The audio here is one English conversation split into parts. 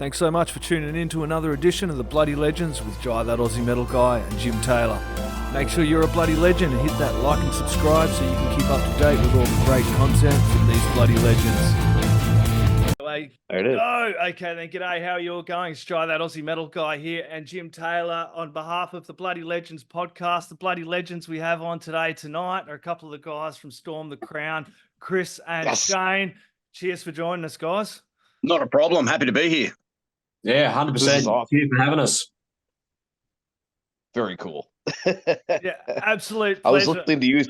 Thanks so much for tuning in to another edition of the Bloody Legends with Jai That Aussie Metal Guy and Jim Taylor. Make sure you're a bloody legend and hit that like and subscribe so you can keep up to date with all the great content from these bloody legends. There it is. Oh, okay then. G'day, how are you all going? It's Jai That Aussie Metal Guy here and Jim Taylor on behalf of the Bloody Legends podcast. The Bloody Legends we have on tonight are a couple of the guys from Storm the Crown, Chris and Shane. Cheers for joining us, guys. Not a problem. Happy to be here. Yeah, 100%. Awesome. Cheers for having us. Very cool. Yeah, absolute pleasure. I was listening to you.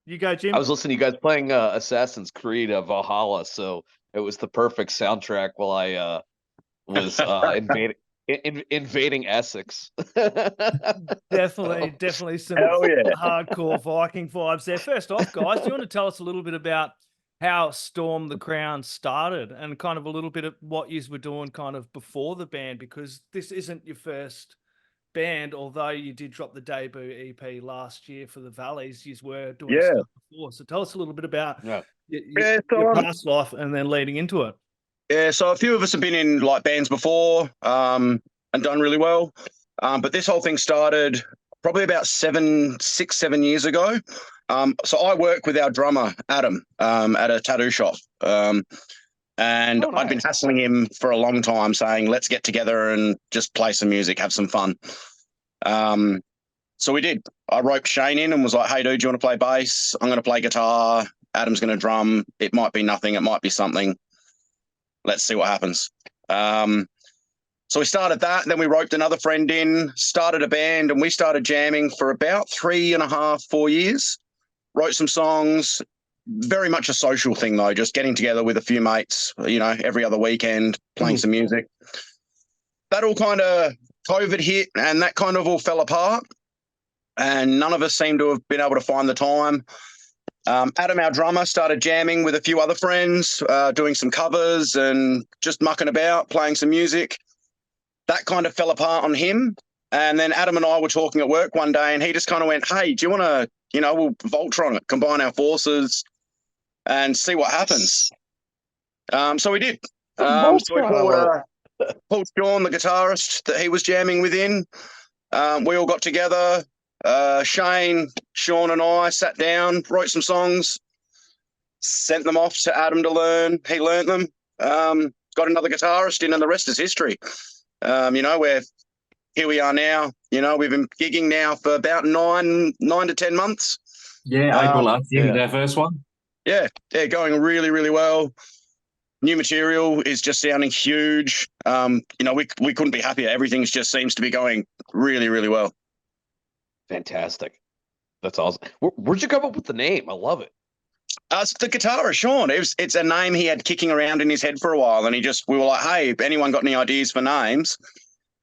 You go, Jim. I was listening to you guys playing Assassin's Creed Valhalla, so it was the perfect soundtrack while I was invading Essex. Definitely some hardcore Viking vibes there. First off, guys, do you want to tell us a little bit about how Storm the Crown started and kind of a little bit of what you were doing kind of before the band, because this isn't your first band, although you did drop the debut EP last year for the Valleys. You were doing stuff before. So tell us a little bit about your past life and then leading into it. Yeah, so a few of us have been in like bands before and done really well. But this whole thing started probably about 7 years ago. So I work with our drummer, Adam, at a tattoo shop. And nice. I'd been hassling him for a long time saying, let's get together and just play some music, have some fun. So we did. I roped Shane in and was like, hey, dude, do you want to play bass? I'm going to play guitar. Adam's going to drum. It might be nothing. It might be something. Let's see what happens. So we started that. Then we roped another friend in, started a band, and we started jamming for about 3.5, 4 years. Wrote some songs. Very much a social thing, though, just getting together with a few mates, every other weekend, playing some music. That all kind of COVID hit, and that kind of all fell apart. And none of us seemed to have been able to find the time. Adam, our drummer, started jamming with a few other friends, doing some covers and just mucking about, playing some music. That kind of fell apart on him. And then Adam and I were talking at work one day, and he just kind of went, hey, do you want to, we'll Voltron it, combine our forces and see what happens. So we did. So we pulled Sean, the guitarist that he was jamming with in. We all got together. Shane, Sean and I sat down, wrote some songs, sent them off to Adam to learn. He learned them. Got another guitarist in, and the rest is history. We're here we are now. We've been gigging now for about 9 to 10 months. Yeah, April last year was our first one. Yeah, going really, really well. New material is just sounding huge. We couldn't be happier. Everything just seems to be going really, really well. Fantastic. That's awesome. Where'd you come up with the name? I love it. It's the guitarist, Sean. It's a name he had kicking around in his head for a while, and we were like, hey, if anyone got any ideas for names?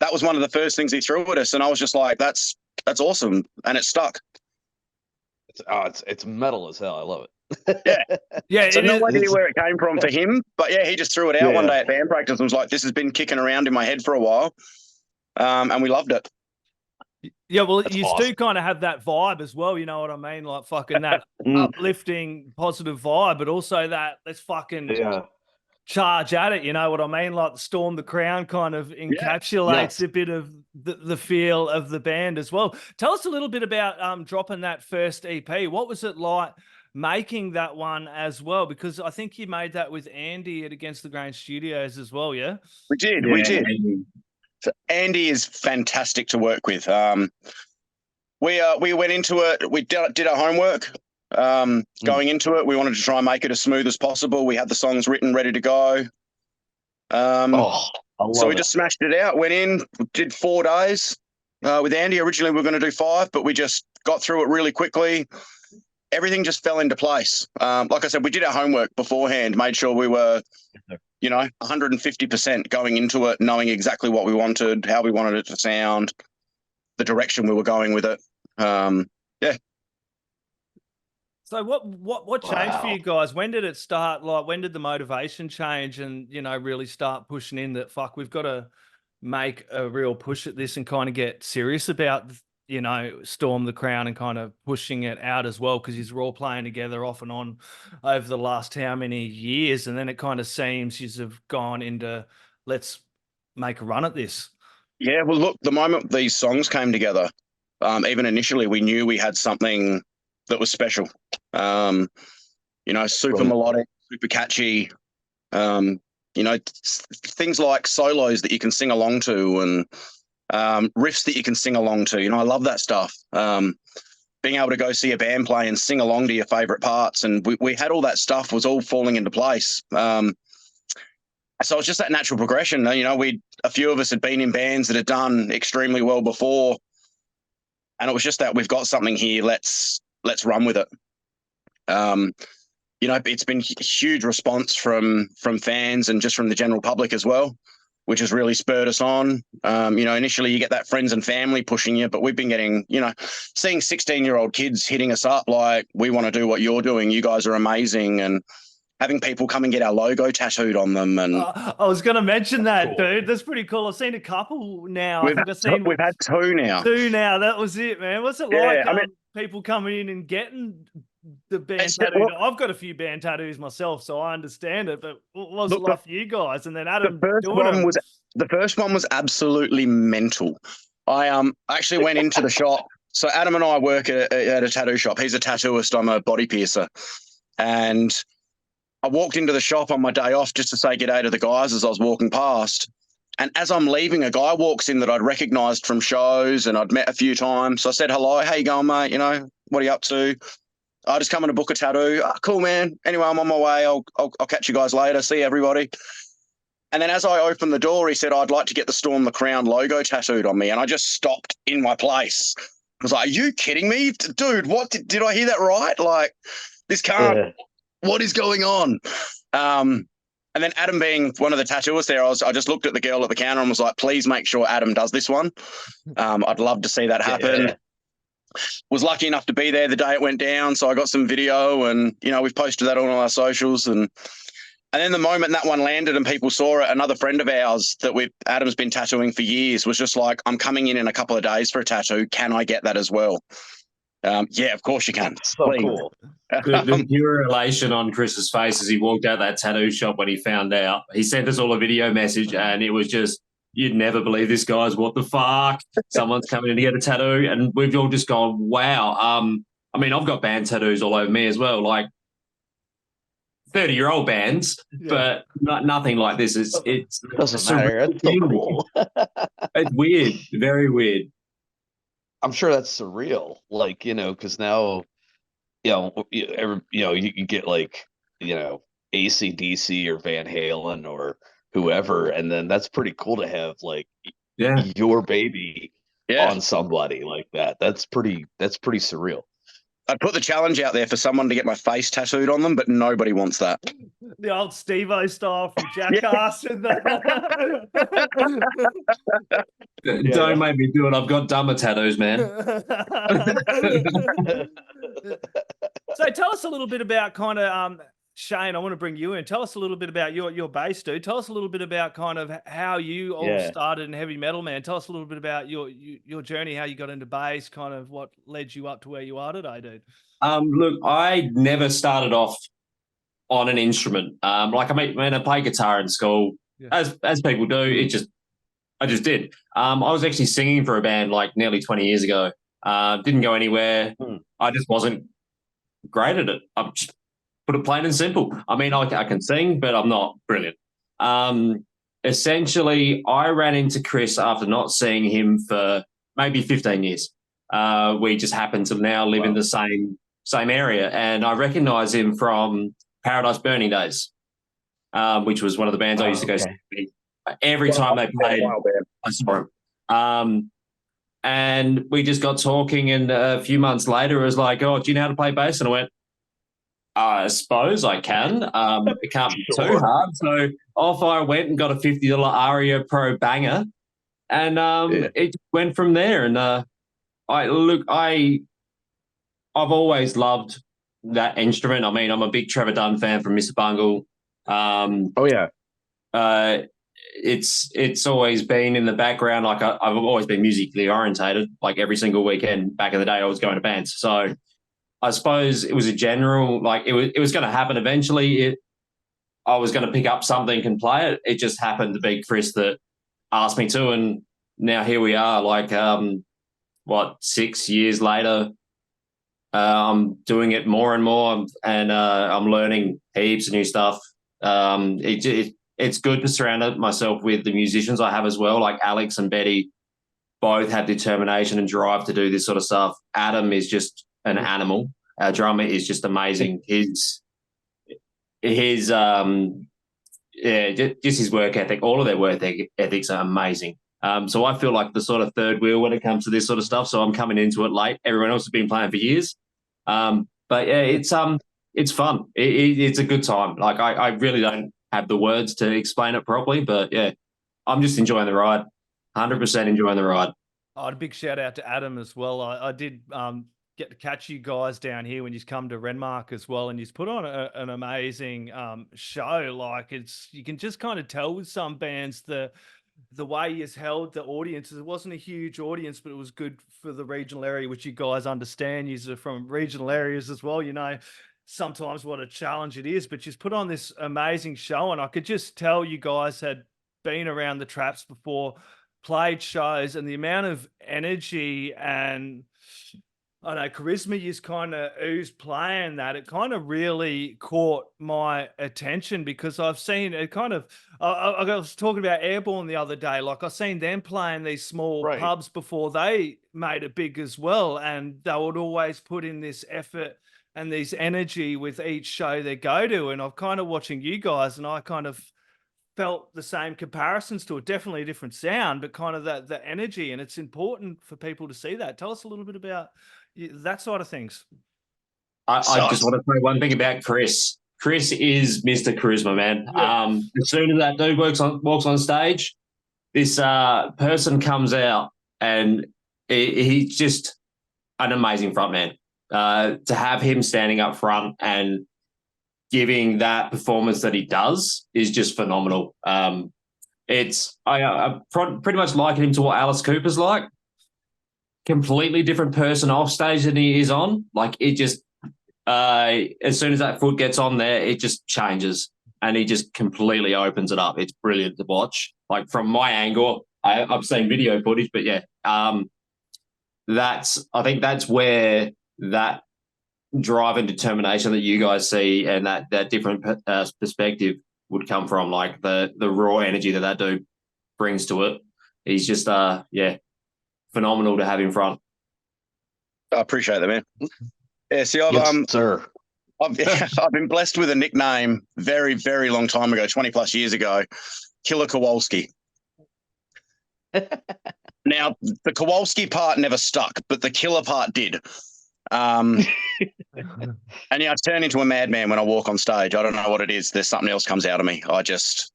That was one of the first things he threw at us, and I was just like, that's awesome, and it stuck. It's metal as hell. I love it. Yeah. So no idea where it came from for him, but yeah, he just threw it out one day at band practice and was like, this has been kicking around in my head for a while, and we loved it. Yeah, well, you do kind of have that vibe as well, you know what I mean? Like fucking that uplifting, positive vibe, but also that let's fucking charge at it, you know what I mean? Like Storm the Crown kind of encapsulates a bit of the feel of the band as well. Tell us a little bit about dropping that first EP. What was it like making that one as well? Because I think you made that with Andy at Against the Grain Studios as well, yeah? We did. So Andy is fantastic to work with. We went into it. We did our homework. Going into it, we wanted to try and make it as smooth as possible. We had the songs written, ready to go. So we just smashed it out. Went in, did 4 days with Andy. Originally, we were going to do 5, but we just got through it really quickly. Everything just fell into place. Like I said, we did our homework beforehand, made sure we were 150% going into it, knowing exactly what we wanted, how we wanted it to sound, the direction we were going with it. So what changed for you guys? When did it start? Like, when did the motivation change and, really start pushing in that, fuck, we've got to make a real push at this and kind of get serious about, Storm the Crown and kind of pushing it out as well? Because you're all playing together off and on over the last how many years, and then it kind of seems you've gone into let's make a run at this? Yeah, well, look, the moment these songs came together, even initially, we knew we had something that was special. Super melodic, super catchy. Things like solos that you can sing along to, and riffs that you can sing along to. I love that stuff. Being able to go see a band play and sing along to your favorite parts, and we had all that stuff was all falling into place. So it's just that natural progression. A few of us had been in bands that had done extremely well before, and it was just that we've got something here. Let's run with it. It's been a huge response from fans and just from the general public as well, which has really spurred us on. Initially you get that friends and family pushing you, but we've been getting, seeing 16-year-old kids hitting us up like, we want to do what you're doing. You guys are amazing. And having people come and get our logo tattooed on them. And I was going to mention that, dude. That's pretty cool. I've seen a couple now. We've had two now. That was it, man. What's it like? People coming in and getting the band tattoo. I've got a few band tattoos myself, so I understand it. But what was it like for you guys? And then Adam, the first one was absolutely mental. I actually went into the shop. So Adam and I work at a tattoo shop. He's a tattooist. I'm a body piercer, and I walked into the shop on my day off just to say g'day to the guys as I was walking past. And as I'm leaving, a guy walks in that I'd recognised from shows and I'd met a few times. So I said, hello, how you going, mate? What are you up to? I just come in to book a tattoo. Oh, cool, man. Anyway, I'm on my way. I'll catch you guys later. See everybody. And then as I opened the door, he said, I'd like to get the Storm the Crown logo tattooed on me. And I just stopped in my place. I was like, are you kidding me? Dude, what? Did I hear that right? Like, this can't... Yeah. What is going on? And then Adam being one of the tattooists there, I just looked at the girl at the counter and was like, please make sure Adam does this one. I'd love to see that happen. Yeah. Was lucky enough to be there the day it went down, so I got some video and, we've posted that on all our socials. And then the moment that one landed and people saw it, another friend of ours that Adam's been tattooing for years was just like, I'm coming in a couple of days for a tattoo. Can I get that as well? Yeah, of course you can. So please. Cool. The pure elation on Chris's face as he walked out that tattoo shop when he found out. He sent us all a video message and it was just, you'd never believe this, guys. What the fuck? Someone's coming in to get a tattoo. And we've all just gone, wow. I've got band tattoos all over me as well, like 30-year-old bands, but nothing like this. It doesn't matter. That's so cool. It's weird, very weird. I'm sure that's surreal, because now, you get like, AC/DC or Van Halen or whoever, and then that's pretty cool to have your baby on somebody like that. That's pretty surreal. I'd put the challenge out there for someone to get my face tattooed on them, but nobody wants that. The old Steve-O style from Jackass. Don't make me do it. I've got dumber tattoos, man. So tell us a little bit about kind of, Shane, I want to bring you in. Tell us a little bit about your bass, dude. Tell us a little bit about kind of how you all started in heavy metal, man. Tell us a little bit about your journey, how you got into bass, kind of what led you up to where you are today, dude. Look, I never started off on an instrument. I played guitar in school, as people do. I just did. I was actually singing for a band like nearly 20 years ago. Didn't go anywhere. I just wasn't great at it. Put it plain and simple. I can sing, but I'm not brilliant. Essentially, I ran into Chris after not seeing him for maybe 15 years. We just happen to now live in the same area, and I recognise him from Paradise Burning days, which was one of the bands I used to go see. Every time they played, I saw him. And we just got talking, and a few months later, it was like, oh, do you know how to play bass? And I went, I suppose I can. It can't be too hard. So off I went and got a $50 Aria Pro banger, and it went from there. And I've always loved that instrument. I'm a big Trevor Dunn fan from Mr. Bungle. It's always been in the background. Like I've always been musically orientated. Like every single weekend back in the day, I was going to bands. So I suppose it was a general, like it was going to happen eventually. I was going to pick up something and play it. It just happened to be Chris that asked me to, and now here we are. Like 6 years later, I'm doing it more and more, and I'm learning heaps of new stuff. It's good to surround myself with the musicians I have as well, like Alex and Betty. Both have determination and drive to do this sort of stuff. Adam is just an animal. Our drummer is just amazing. Just his work ethic, all of their work ethics are amazing. So I feel like the sort of third wheel when it comes to this sort of stuff. So I'm coming into it late. Everyone else has been playing for years. But yeah, it's fun. It's a good time. Like I really don't have the words to explain it properly, but yeah, I'm just enjoying the ride. 100% enjoying the ride. Oh, a big shout out to Adam as well. I did get to catch you guys down here when you come to Renmark as well, and you put on an amazing show. Like you can just kind of tell with some bands the way he's held the audience. It wasn't a huge audience, but it was good for the regional area, which you guys understand. You're from regional areas as well, you know sometimes what a challenge it is, but just put on this amazing show, and I could just tell you guys had been around the traps before, played shows, and the amount of energy and I know charisma you kind of oozed playing that. It kind of really caught my attention because I've seen it kind of. I was talking about Airborne the other day. Like I've seen them playing these small pubs before they made it big as well, and they would always put in this effort and this energy with each show they go to. And I'm kind of watching you guys, and I kind of felt the same comparisons to it. Definitely a different sound, but kind of the energy, and it's important for people to see that. Tell us a little bit about that side of things. I just want to say one thing about Chris. Chris is Mr. Charisma, man. Yeah. As soon as that dude walks on stage, this person comes out, and he's just an amazing frontman. To have him standing up front and giving that performance that he does is just phenomenal. I pretty much liken him to what Alice Cooper's like. Completely different person off stage than he is on. Like it just, as soon as that foot gets on there, it just changes, and he just completely opens it up. It's brilliant to watch. Like from my angle, I've seen video footage, but yeah, I think that's where that drive and determination that you guys see and that different perspective would come from, like the raw energy that dude brings to it. He's just phenomenal to have in front. I appreciate that, man. Yeah, see, I've been blessed with a nickname very, very long time ago, 20 plus years ago, Killer Kowalski. Now, the Kowalski part never stuck, but the killer part did. And I turn into a madman when I walk on stage. I don't know what it is. There's something else comes out of me. I just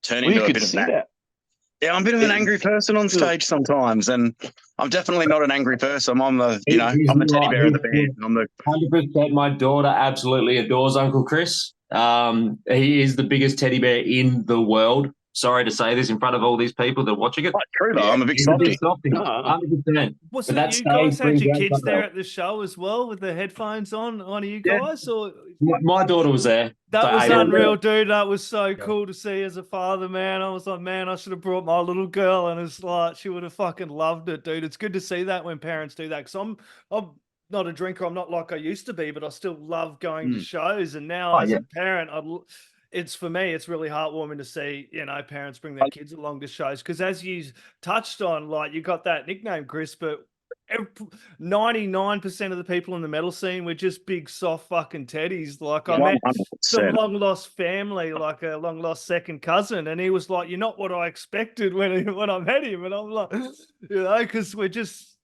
turn into a bit of that. Yeah, I'm a bit of an angry person on stage sometimes, and I'm definitely not an angry person. I'm the teddy bear of the band. I'm the 100%. My daughter absolutely adores Uncle Chris. He is the biggest teddy bear in the world. Sorry to say this in front of all these people that are watching it. True, though. I'm a big softie. 100%. Was it you guys had your kids there at the show as well with the headphones on? One of you guys? Or my daughter was there. That was unreal, dude. That was so cool to see as a father, man. I was like, man, I should have brought my little girl, and it's like she would have fucking loved it, dude. It's good to see that when parents do that, because I'm not a drinker. I'm not like I used to be, but I still love going to shows. And now as a parent, it's for me, it's really heartwarming to see, parents bring their kids along to shows. Because as you touched on, like you got that nickname, Chris, but 99% of the people in the metal scene were just big, soft fucking teddies. Like I met some long lost family, like a long lost second cousin, and he was like, "You're not what I expected when I met him." And I'm like, because we're just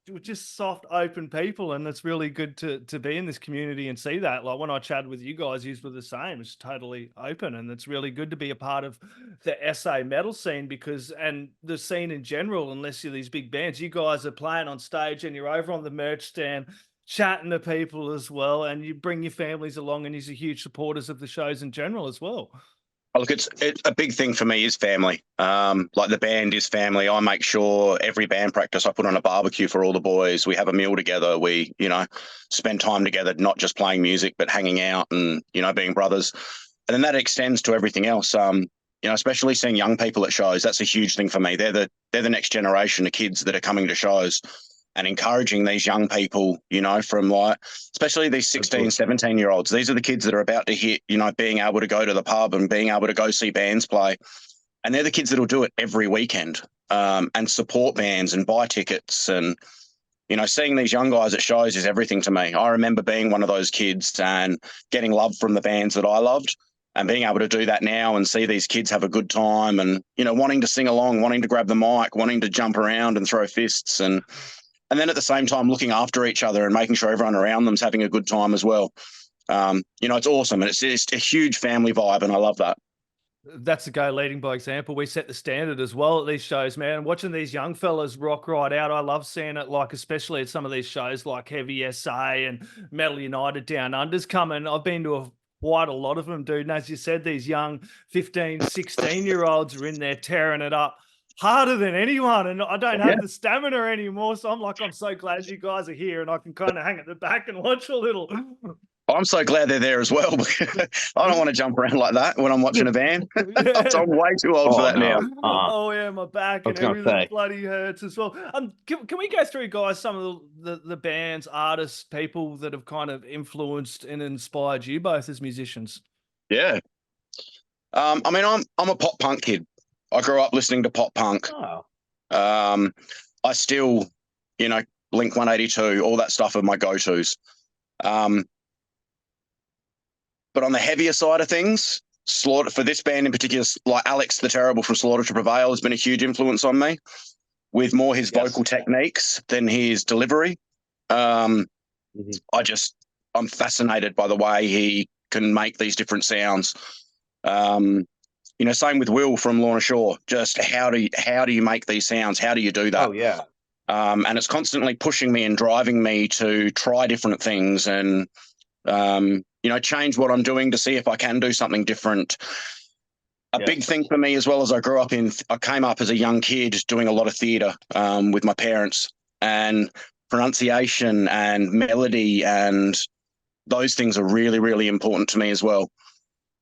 soft, open people, and it's really good to be in this community and see that. Like when I chatted with you guys, you were the same. It's totally open, and it's really good to be a part of the SA metal scene and the scene in general. Unless you're these big bands, you guys are playing on stage and you're over on the merch stand chatting to people as well, and you bring your families along, and you're huge supporters of the shows in general as well. Look, it's a big thing for me is family. Like the band is family. I make sure every band practice I put on a barbecue for all the boys. We have a meal together. We, spend time together, not just playing music, but hanging out and, being brothers. And then that extends to everything else. you know, especially seeing young people at shows. That's a huge thing for me. They're the next generation of kids that are coming to shows, and encouraging these young people, you know, from like, especially these 16, 17-year-olds. These are the kids that are about to hit, you know, being able to go to the pub and being able to go see bands play. And they're the kids that will do it every weekend, and support bands and buy tickets. And, you know, seeing these young guys at shows is everything to me. I remember being one of those kids and getting love from the bands that I loved, and being able to do that now and see these kids have a good time and, you know, wanting to sing along, wanting to grab the mic, wanting to jump around and throw fists. And then at the same time, looking after each other and making sure everyone around them's having a good time as well. You know, it's awesome. And it's just a huge family vibe, and I love that. That's the go leading by example. We set the standard as well at these shows, man. Watching these young fellas rock right out, I love seeing it, like especially at some of these shows like Heavy SA and Metal United Down Under's coming. I've been to quite a lot of them, dude. And as you said, these young 15, 16-year-olds are in there tearing it up harder than anyone. And I don't have the stamina anymore. So I'm like, I'm so glad you guys are here and I can kind of hang at the back and watch a little. I'm so glad they're there as well. I don't want to jump around like that when I'm watching a band. I'm way too old for that now. Oh yeah, my back and everything bloody hurts as well. Can we go through, guys, some of the bands, artists, people that have kind of influenced and inspired you both as musicians? Yeah. I mean, I'm a pop punk kid. I grew up listening to pop punk. Oh. I still, you know, Blink 182, all that stuff are my go-tos. But on the heavier side of things, Slaughter, for this band in particular, like Alex the Terrible from Slaughter to Prevail has been a huge influence on me, with more his vocal techniques than his delivery. I'm fascinated by the way he can make these different sounds. You know, same with Will from Lorna Shore. Just how do you make these sounds? How do you do that? Oh yeah. And it's constantly pushing me and driving me to try different things and you know, change what I'm doing to see if I can do something different. A big thing for me as well, as I came up as a young kid doing a lot of theatre with my parents, and pronunciation and melody and those things are really, really important to me as well.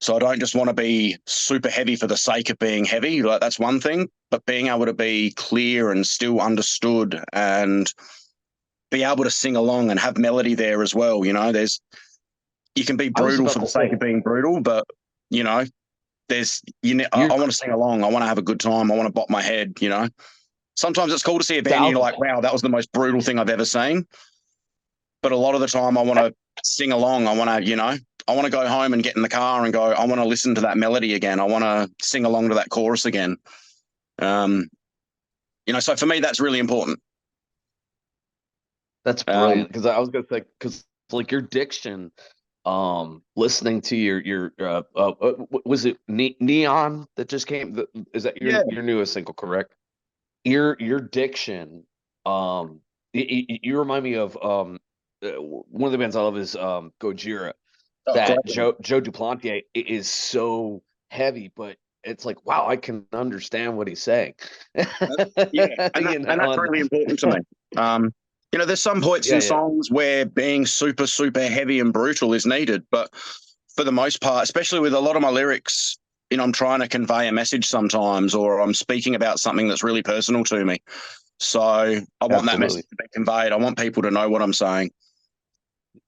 So I don't just want to be super heavy for the sake of being heavy. Like, that's one thing, but being able to be clear and still understood and be able to sing along and have melody there as well. You know, you can be brutal for the sake of being brutal, but, you know, I want to sing along. I want to have a good time. I want to bop my head, you know. Sometimes it's cool to see a band and you're like, wow, that was the most brutal thing I've ever seen. But a lot of the time I want to sing along. I want to, you know, I want to go home and get in the car and go, I want to listen to that melody again. I want to sing along to that chorus again. You know, so for me, that's really important. That's brilliant. Because I was going to say, because like your diction, listening to your was it Neon that just came? Is that your newest single, correct? Your diction, you remind me of one of the bands I love is Gojira. Joe Duplantier is so heavy, but it's like, wow, I can understand what he's saying. And that's really important to me. You know, there's some points in songs where being super, super heavy and brutal is needed. But for the most part, especially with a lot of my lyrics, you know, I'm trying to convey a message sometimes, or I'm speaking about something that's really personal to me. So I want that message to be conveyed. I want people to know what I'm saying.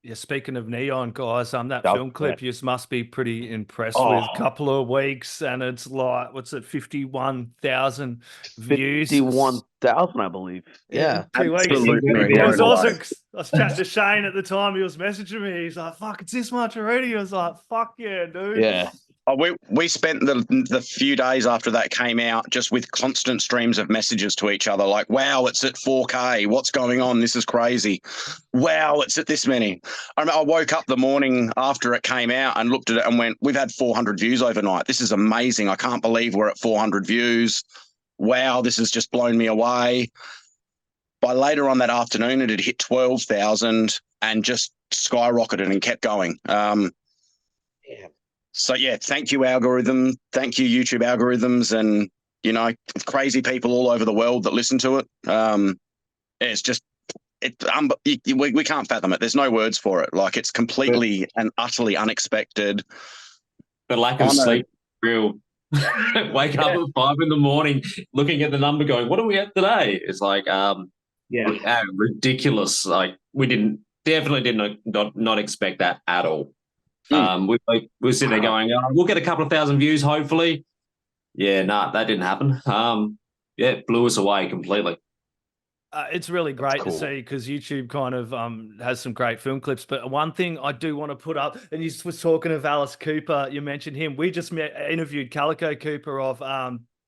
Yeah, speaking of Neon, guys, that film clip you must be pretty impressed with. A couple of weeks, and it's like, what's it, 51,000 views? 51,000, I believe. Yeah. 2 weeks. It was awesome. I was chatting to Shane at the time. He was messaging me. He's like, fuck, it's this much already. I was like, fuck yeah, dude. Yeah. We spent the few days after that came out just with constant streams of messages to each other, like, wow, it's at 4K. What's going on? This is crazy. Wow, it's at this many. I woke up the morning after it came out and looked at it and went, we've had 400 views overnight. This is amazing. I can't believe we're at 400 views. Wow, this has just blown me away. By later on that afternoon, it had hit 12,000 and just skyrocketed and kept going. So, yeah, thank you, algorithm. Thank you, YouTube algorithms, and, you know, crazy people all over the world that listen to it. It's just, we can't fathom it. There's no words for it. Like, it's completely and utterly unexpected. The lack of sleep, real. Waking up at 5 a.m, looking at the number, going, "What are we at today?" It's like, ridiculous. Like we definitely did not expect that at all. We sitting there going, "We'll get a couple of thousand views, hopefully." Yeah, that didn't happen. It blew us away completely. It's really great to see because YouTube kind of has some great film clips. But one thing I do want to put up, and you was talking of Alice Cooper, you mentioned him. We just interviewed Calico Cooper of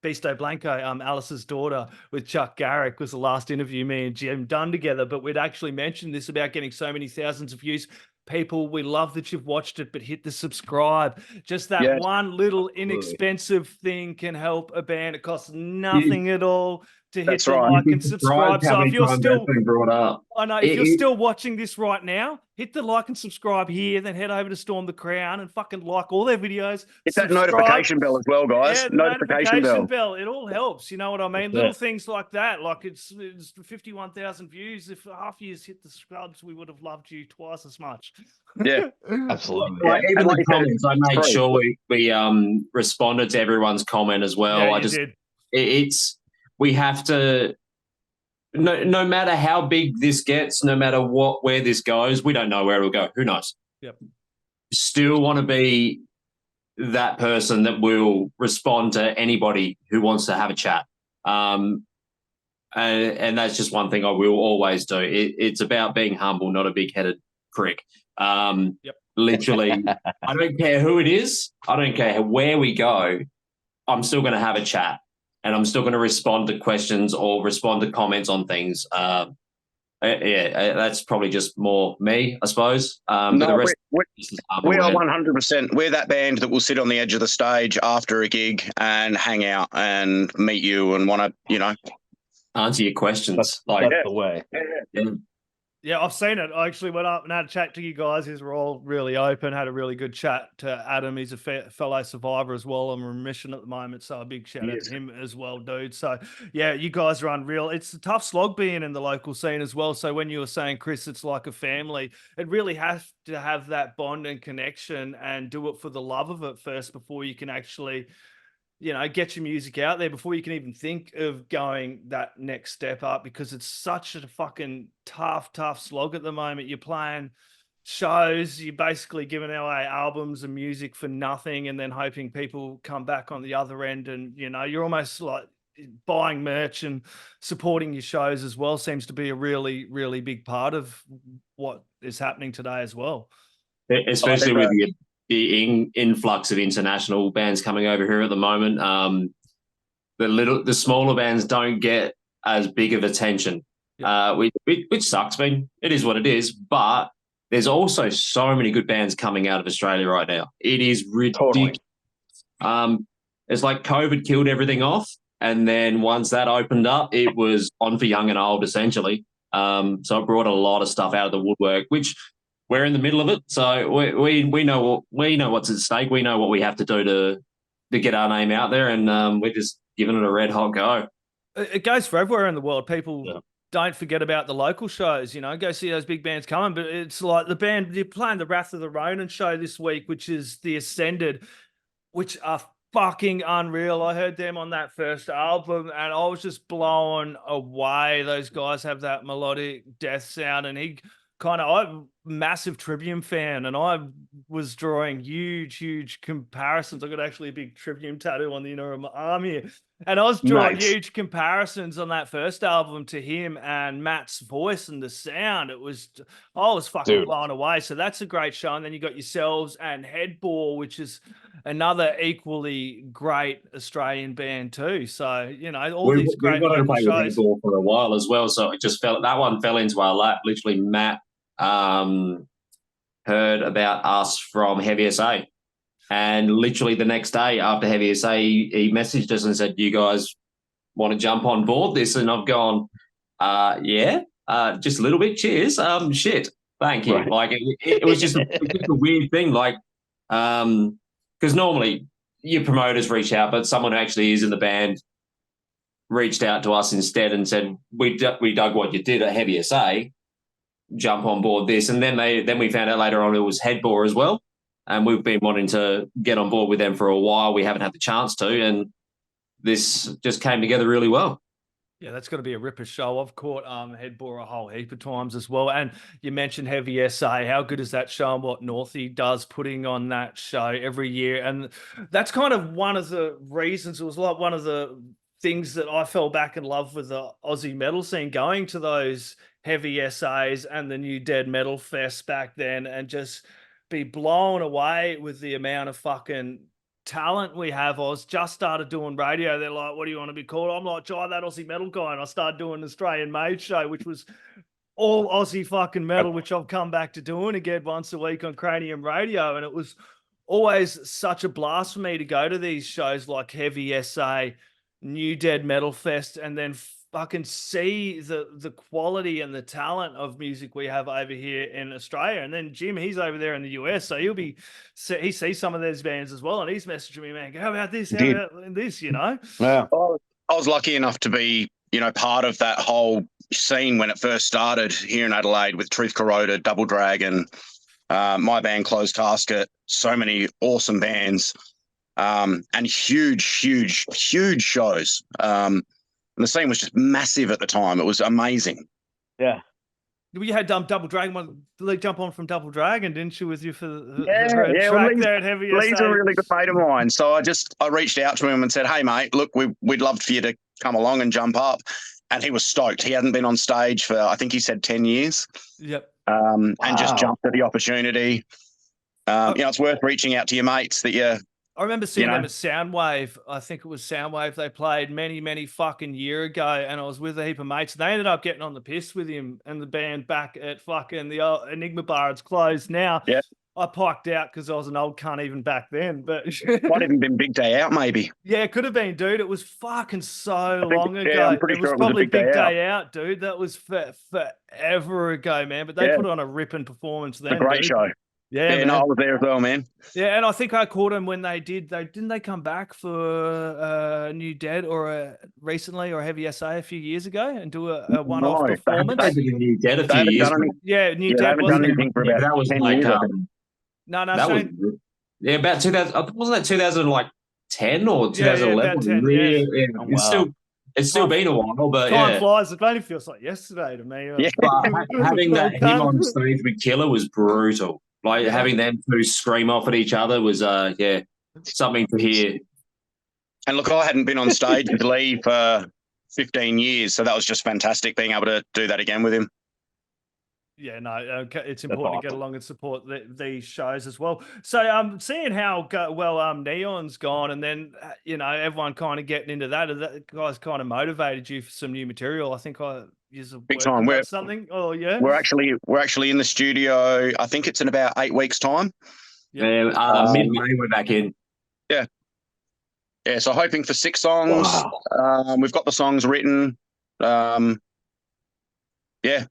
Beasto Blanco, Alice's daughter, with Chuck Garrick was the last interview me and Jim done together. But we'd actually mentioned this about getting so many thousands of views. People, we love that you've watched it, but hit the subscribe. Just that one little inexpensive thing can help a band. It costs nothing at all to hit the like and subscribe. So if you're still brought up, if you're still watching this right now, hit the like and subscribe here, then head over to Storm the Crown and fucking like all their videos. Hit that notification bell as well, guys. Yeah, notification bell. It all helps. You know what I mean? Little things like that. Like it's 51,000 views. If half years hit the subs, we would have loved you twice as much. Yeah, absolutely. Like, even the comments, I made sure we responded to everyone's comment as well. Yeah, we have to, no matter how big this gets, no matter where this goes, we don't know where it'll go. Who knows? Yep. Still want to be that person that will respond to anybody who wants to have a chat. And that's just one thing I will always do. It's about being humble, not a big-headed prick. Literally, I don't care who it is. I don't care where we go. I'm still going to have a chat. And I'm still going to respond to questions or respond to comments on things. That's probably just more me, I suppose. we are 100%. We're that band that will sit on the edge of the stage after a gig and hang out and meet you and want to, answer your questions. That's the way. Yeah, I've seen it. I actually went up and had a chat to you guys. We're all really open, had a really good chat to Adam. He's a fellow survivor as well. I'm on remission at the moment, so a big shout out to him as well, dude. So, yeah, you guys are unreal. It's a tough slog being in the local scene as well. So when you were saying, Chris, it's like a family, it really has to have that bond and connection and do it for the love of it first before you can actually get your music out there, before you can even think of going that next step up, because it's such a fucking tough slog at the moment. You're playing shows, you're basically giving away albums and music for nothing and then hoping people come back on the other end. And, you're almost like buying merch and supporting your shows as well seems to be a really, really big part of what is happening today as well. Especially with the influx of international bands coming over here at the moment. The smaller bands don't get as big of attention, which sucks. I mean, it is what it is, but there's also so many good bands coming out of Australia right now. It is ridiculous. Totally. It's like COVID killed everything off, and then once that opened up, it was on for young and old, essentially. So it brought a lot of stuff out of the woodwork, which we're in the middle of it, so we know what's at stake. We know what we have to do to get our name out there, and we're just giving it a red hot go. It goes for everywhere in the world. People don't forget about the local shows. Go see those big bands coming. But it's like the band you're playing the Wrath of the Ronin show this week, which is the Ascended, which are fucking unreal. I heard them on that first album, and I was just blown away. Those guys have that melodic death sound, and I'm a massive Trivium fan, and I was drawing huge comparisons. I got actually a big Trivium tattoo on the inner of my arm here, and I was drawing huge comparisons on that first album to him and Matt's voice and the sound. I was fucking blown away. So that's a great show. And then you got yourselves and Headbore, which is another equally great Australian band too. So these great local shows. Headbore for a while as well, so it just that one fell into our lap. Literally, Matt heard about us from Heavy SA, and literally the next day after Heavy SA, he messaged us and said, "You guys want to jump on board this?" And I've gone, just a little bit. Cheers. Shit. Thank you. Right. Like it was just a weird thing. Like, because normally your promoters reach out, but someone who actually is in the band reached out to us instead and said, we dug what you did at Heavy SA, jump on board this. And then we found out later on it was Headbore as well. and we've been wanting to get on board with them for a while. We haven't had the chance to, and this just came together really well. Yeah, that's going to be a ripper show. I've caught Headbore a whole heap of times as well. And you mentioned Heavy SA. How good is that show and what Northie does putting on that show every year? And that's kind of one of the reasons, it was like one of the things that I fell back in love with the Aussie metal scene, going to those Heavy SAs and the New Dead Metal Fest back then, and just be blown away with the amount of fucking talent we have. I was just started doing radio. They're like, what do you want to be called? I'm like, Jai, that Aussie metal guy. And I started doing an Australian Made show, which was all Aussie fucking metal, which I've come back to doing again once a week on Cranium Radio. And it was always such a blast for me to go to these shows like Heavy SA, New Dead Metal Fest, and then fucking see the quality and the talent of music we have over here in Australia. And then Jim, he's over there in the US, so he sees some of those bands as well, and he's messaging me, man, how about this? How about this? You know? Yeah. I was lucky enough to be, part of that whole scene when it first started here in Adelaide with Truth Corroded, Double Dragon, my band Closed Casket, so many awesome bands, and huge shows. And the scene was just massive at the time. It was amazing. Yeah. You had Double Dragon. They jump on from Double Dragon, didn't you, with you for the track well, there at Heavy SA? Lee's a really good mate of mine. So I reached out to him and said, hey, mate, look, we'd love for you to come along and jump up. And he was stoked. He hadn't been on stage for, I think he said 10 years. Yep. And just jumped at the opportunity. It's worth reaching out to your mates that you... I remember seeing them at Soundwave. I think it was Soundwave they played many fucking year ago, and I was with a heap of mates. They ended up getting on the piss with him and the band back at fucking the old Enigma Bar. It's closed now. Yeah. I piked out because I was an old cunt even back then. But might even been Big Day Out, maybe. Yeah, it could have been, dude. It was fucking so long ago. I'm pretty sure was probably Big Day Out, dude. That was forever ago, man. But they put on a ripping performance then. A great show. Yeah, no, I was there as well, man. Yeah, and I think I caught them when they didn't they come back for New Dead or recently or Heavy SA a few years ago and do a one-off performance. They did New Dead a few years ago. Yeah, New Dead wasn't anything for about that was 10 like years. No, that was, about 2000. Wasn't that 2010 or 2011? Yeah, about 10, yeah. Oh, It's still been a while, but time flies. It only feels like yesterday to me. Yeah. But having him on stage with Killer was brutal. Like having them two scream off at each other was something to hear. And look, I hadn't been on stage with Lee for 15 years, so that was just fantastic being able to do that again with him. Yeah, no, it's important to get along and support these shows as well. So, seeing how Neon's gone, and then everyone kind of getting into that, that guys kind of motivated you for some new material. I think big time. We're something. Oh yeah, we're actually in the studio. I think it's in about 8 weeks' time. Yeah, mid-May we're back in. Yeah. So hoping for 6 songs. Wow. We've got the songs written.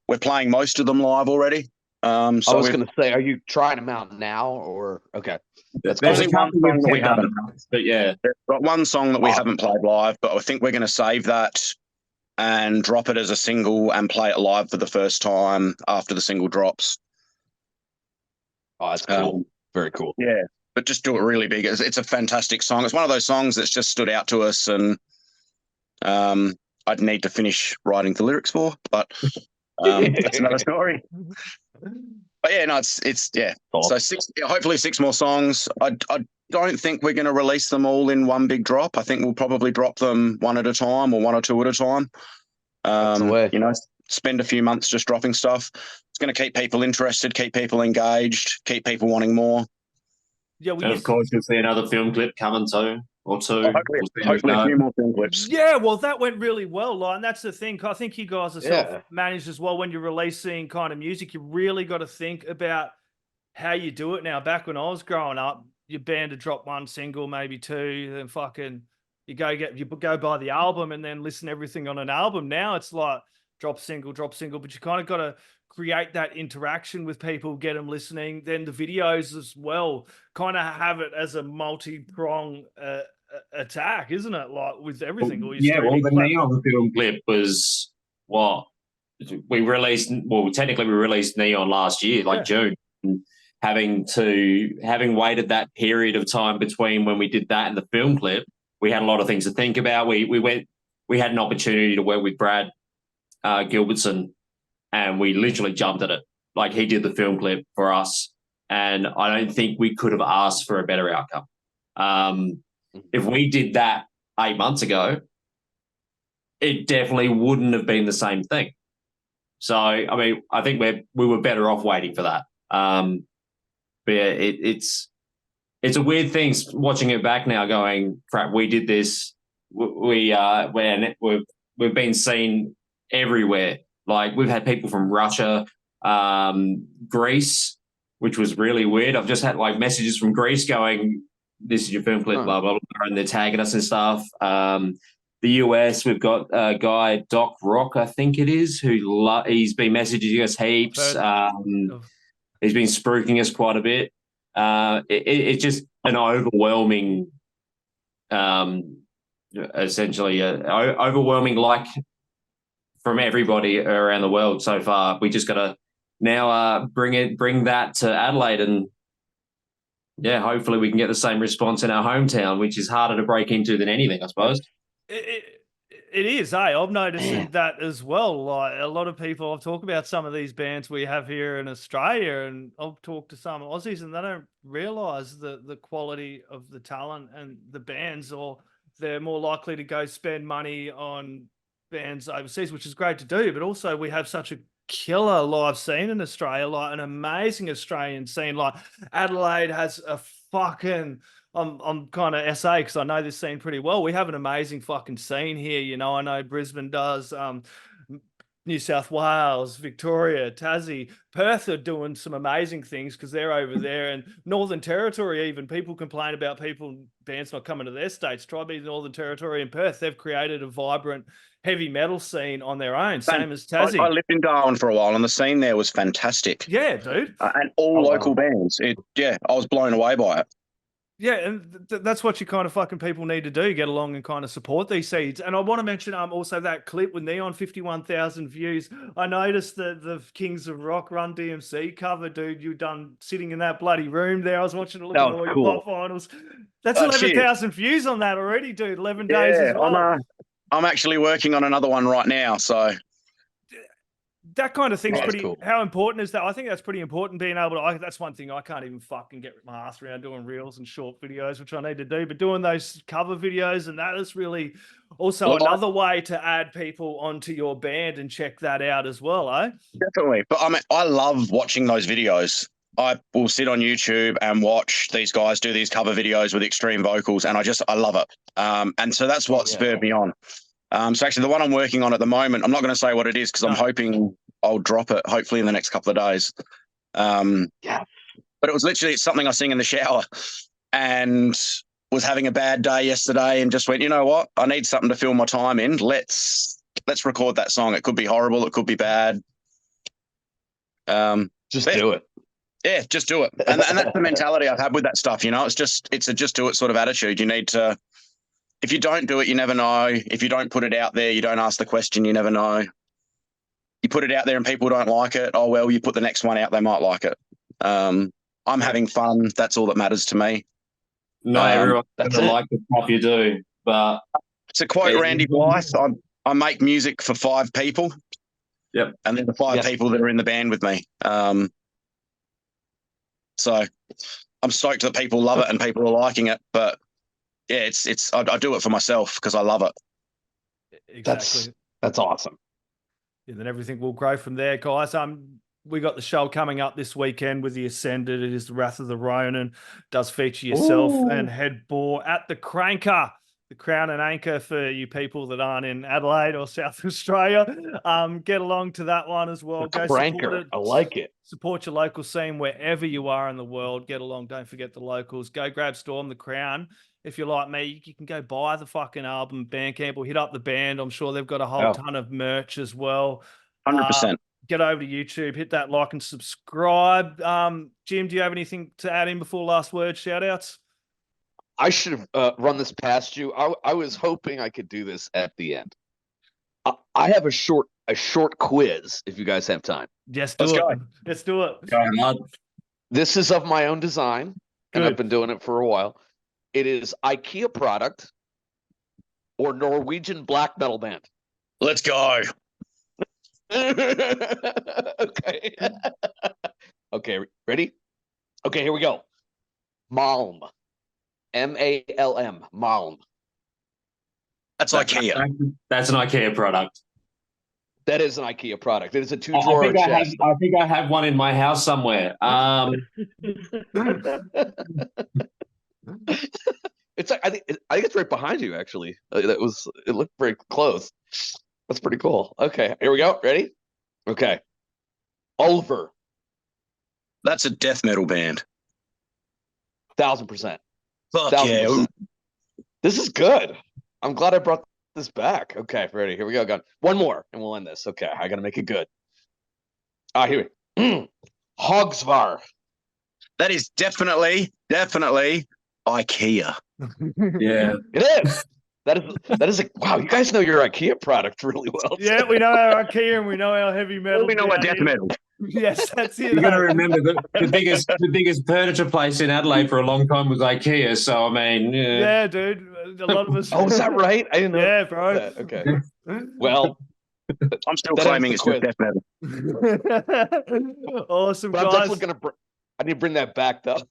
We're playing most of them live already. I was going to say, are you trying them out now or okay? There's only one song that we haven't, but there's got one song that we haven't played live, but I think we're going to save that and drop it as a single and play it live for the first time after the single drops. Oh, that's cool. Very cool. Yeah, but just do it really big. It's a fantastic song. It's one of those songs that's just stood out to us, and I'd need to finish writing the lyrics for, but that's another story. But it's So 6, hopefully 6 more songs. I don't think we're going to release them all in one big drop. I think we'll probably drop them one at a time or 1 or 2 at a time. Spend a few months just dropping stuff. It's going to keep people interested, keep people engaged, keep people wanting more. Yeah, and of course you'll see another film clip coming too. Or 2. Hopefully a few more film clips. Yeah, well, that went really well, and that's the thing. I think you guys are self-managed as well. When you're releasing kind of music, you really got to think about how you do it now. Back when I was growing up, your band would drop 1 single, maybe 2, then fucking you go buy the album and then listen to everything on an album. Now it's like drop single, but you kind of got to create that interaction with people, get them listening. Then the videos as well, kind of have it as a multi-prong attack, isn't it? Like with everything. The Neon film clip was what we released. Well, technically we released Neon last year, June. And having waited that period of time between when we did that and the film clip, we had a lot of things to think about. We had an opportunity to work with Brad Gilbertson, and we literally jumped at it. Like, he did the film clip for us, and I don't think we could have asked for a better outcome. If we did that 8 months ago, it definitely wouldn't have been the same thing. So, I mean, I think we were better off waiting for that. But yeah, it's a weird thing watching it back now, going, crap, we did this. We've been seen everywhere. Like, we've had people from Russia, Greece, which was really weird. I've just had like messages from Greece going, "This is your film clip," blah blah blah, and they're tagging us and stuff. The US, we've got a guy, Doc Rock, I think it is, who he's been messaging us heaps. He's been spruiking us quite a bit. It's just an overwhelming, essentially, overwhelming like from everybody around the world so far. We just got to now bring that to Adelaide, and yeah, hopefully we can get the same response in our hometown, which is harder to break into than anything, I suppose. It is, I've noticed that as well. Like, a lot of people, I've talked about some of these bands we have here in Australia, and I've talked to some Aussies, and they don't realise the quality of the talent and the bands, or they're more likely to go spend money on bands overseas, which is great to do. But also, we have such a killer live scene in Australia, like an amazing Australian scene. Like, Adelaide has a fucking... I'm kind of SA because I know this scene pretty well. We have an amazing fucking scene here. You know, I know Brisbane does, New South Wales, Victoria, Tassie, Perth are doing some amazing things because they're over there, and Northern Territory even. People complain about bands not coming to their states. Try be Northern Territory and Perth. They've created a vibrant heavy metal scene on their own, same as Tassie. I lived in Darwin for a while, and the scene there was fantastic. Yeah, dude. And all local bands. I was blown away by it. Yeah, and that's what you kind of fucking people need to do, get along and kind of support these seeds. And I want to mention also that clip with Neon, 51,000 views. I noticed that the Kings of Rock Run DMC cover, dude, you done sitting in that bloody room there. I was watching it, looking at all your pop finals. That's 11,000 views on that already, dude. 11 days as well. I'm actually working on another one right now, so... That kind of thing's pretty cool. How important is that? I think that's pretty important, being able to... that's one thing I can't even fucking get my ass around, doing reels and short videos, which I need to do. But doing those cover videos, and that is really also another way to add people onto your band and check that out as well, eh? Definitely. But I love watching those videos. I will sit on YouTube and watch these guys do these cover videos with extreme vocals, and I love it. And so that's what spurred me on. So actually, the one I'm working on at the moment, I'm not going to say what it is because I'm hoping I'll drop it hopefully in the next couple of days. But it was literally something I sing in the shower, and was having a bad day yesterday and just went, you know what? I need something to fill my time in. Let's record that song. It could be horrible. It could be bad. Just do it. Yeah, just do it. And that's the mentality I've had with that stuff. You know, it's a just do it sort of attitude. You need to... If you don't do it, you never know. If you don't put it out there, you don't ask the question, you never know. You put it out there and people don't like it. Oh, well, you put the next one out, they might like it. I'm having fun. That's all that matters to me. Not everyone doesn't like the pop you do, but... To quote Randy Blythe, I make music for 5 people. Yep. And then the 5 people that are in the band with me. So I'm stoked that people love it and people are liking it, but... Yeah, I do it for myself because I love it. Exactly. That's awesome. Yeah, then everything will grow from there, guys. We got the show coming up this weekend with the Ascended. It is the Wrath of the Ronin. Does feature yourself and Headbore at the Cranker, the Crown and Anchor for you people that aren't in Adelaide or South Australia. Get along to that one as well. Go support it. I like it. Support your local scene wherever you are in the world. Get along. Don't forget the locals. Go grab Storm the Crown. If you're like me, you can go buy the fucking album, Bandcamp, or hit up the band. I'm sure they've got a whole ton of merch as well. 100%. Get over to YouTube, hit that like and subscribe. Jim, do you have anything to add in before last word, shout-outs? I should have run this past you. I was hoping I could do this at the end. I have a short quiz if you guys have time. Yes, Let's do it. Go ahead. This is of my own design, and Good. I've been doing it for a while. It is IKEA product or Norwegian black metal band. Let's go. Okay. Okay, ready? Okay, here we go. Malm. M-A-L-M. Malm. That's IKEA. That's an IKEA product. That is an IKEA product. It is a two-drawer chest. I think I have one in my house somewhere. It's I think it's right behind you, actually. It looked very close. That's pretty cool. Okay, here we go. Ready? Okay. Ulver. That's a death metal band. 1000%. Fuck 1000%. yeah. This is good. I'm glad I brought this back. Okay, ready. Here we go. Got one more, and we'll end this. Okay, I gotta make it good. Here we Hogsvar. That is definitely IKEA. Yeah, it is. That is a wow. You guys know your IKEA product really well. Yeah, we know our IKEA and we know our heavy metal. We know our death metal. Yes, that's it. You got to remember that the biggest furniture place in Adelaide for a long time was IKEA. So I mean, yeah, dude, a lot of us. Oh, is that right? I didn't know. Yeah, bro. That. Okay. Well, I'm still claiming it's just death metal. Awesome, but guys. I'm definitely I need to bring that back, though.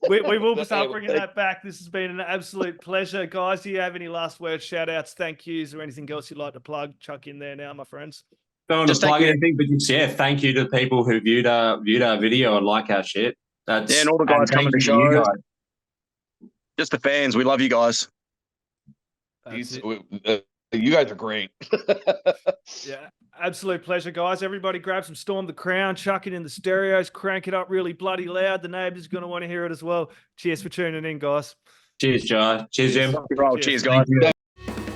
We will start bringing that back. This has been an absolute pleasure, guys. Do you have any last words, shout outs, thank yous, or anything else you'd like to plug? Chuck in there now, my friends. Don't want to plug anything, but just thank you to the people who viewed our video and like our shit. And all the guys coming to shows. Just the fans, we love you guys. You guys are great. Yeah, absolute pleasure, guys. Everybody grab some Storm the Crown, chuck it in the stereos, crank it up really bloody loud. The neighbors are going to want to hear it as well. Cheers for tuning in, guys. Cheers, Jai. Cheers, Jim. Cheers, guys.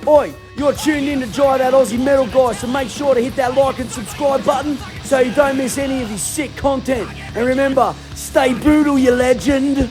Oi, you're tuned in to Jai, that Aussie metal guy, so make sure to hit that like and subscribe button so you don't miss any of his sick content. And remember, stay brutal, you legend.